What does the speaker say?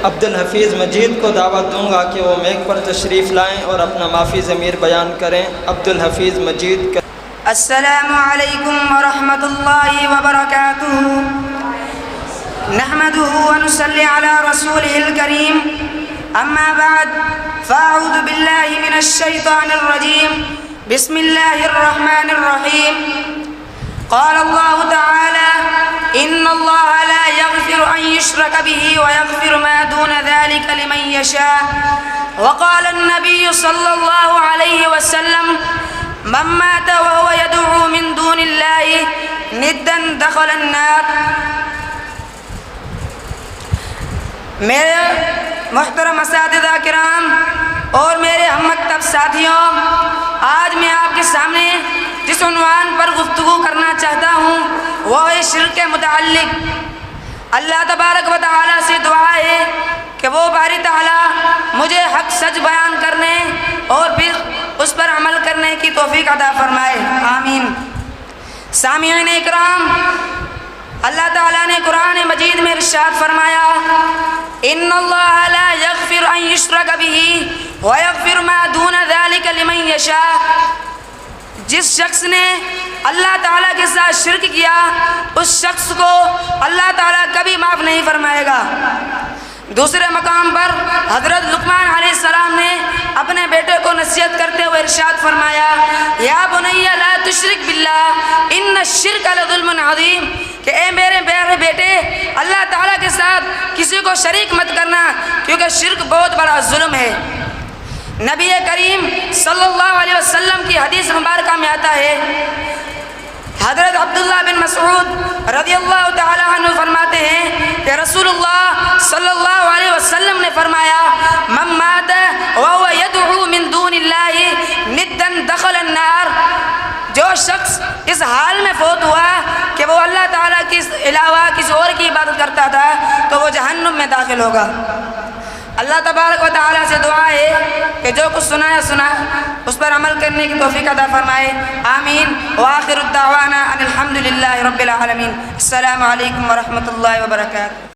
عبدالحفیظ مجید کو دعوت دوں گا کہ وہ میک پر تشریف لائیں اور اپنا معافی ضمیر بیان کریں۔ عبدالحفیظ مجید کا السلام علیکم ورحمۃ اللہ وبرکاتہ۔ نحمده ونصلي على رسوله الكريم، اما بعد فاعوذ باللہ من الشیطان الرجیم، بسم اللہ الرحمن الرحیم۔ قال اللہ تعالی ان اللہ لا يغفر ان يشرك به ويغفر ما دون ذلك لمن يشاء، وقال النبي صلى الله عليه وسلم من مات وهو يدعو من دون الله ندا دخل النار۔ میرے محترم اساتذہ کرام اور میرے ہم مکتب ساتھیوں، آج میں آپ کے سامنے جس عنوان پر گفتگو کرنا چاہتا ہوں وہ ہے شرک کے متعلق۔ اللہ تبارک و تعالیٰ سے دعا ہے کہ وہ باری تعالیٰ مجھے حق سچ بیان کرنے اور پھر اس پر عمل کرنے کی توفیق عطا فرمائے، آمین۔ سامعین اکرام، اللہ تعالیٰ نے قرآن مجید میں ارشاد فرمایا ان اللہ لا یغفر ان یشرک به ویغفر ما دون ذلک لمن یشاء۔ جس شخص نے اللہ تعالیٰ کے ساتھ شرک کیا اس شخص کو اللہ تعالیٰ کبھی معاف نہیں فرمائے گا۔ دوسرے مقام پر حضرت لقمان علیہ السلام نے اپنے بیٹے کو نصیحت کرتے ہوئے ارشاد فرمایا یا بنی لا تشرک باللہ ان الشرک لظلم عظیم، کہ اے میرے پیارے بیٹے اللہ تعالیٰ کے ساتھ کسی کو شریک مت کرنا کیونکہ شرک بہت بڑا ظلم ہے۔ نبی کریم صلی اللہ علیہ وسلم کی حدیث مبارکہ میں آتا ہے، حضرت عبداللہ بن مسعود رضی اللہ تعالی عنہ فرماتے ہیں کہ رسول اللہ صلی اللہ علیہ وسلم نے فرمایا من مات وهو يدعو من دون اللہ ندا دخل النار۔ جو شخص اس حال میں فوت ہوا کہ وہ اللہ تعالیٰ کے علاوہ کسی اور کی عبادت کرتا تھا تو وہ جہنم میں داخل ہوگا۔ اللہ تبارک و تعالیٰ سے دعا ہے کہ جو کچھ سنا اس پر عمل کرنے کی توفیق عطا فرمائے، آمین۔ وآخر الدعوانا ان الحمد للہ رب العالمین۔ السلام علیکم ورحمۃ اللہ وبرکاتہ۔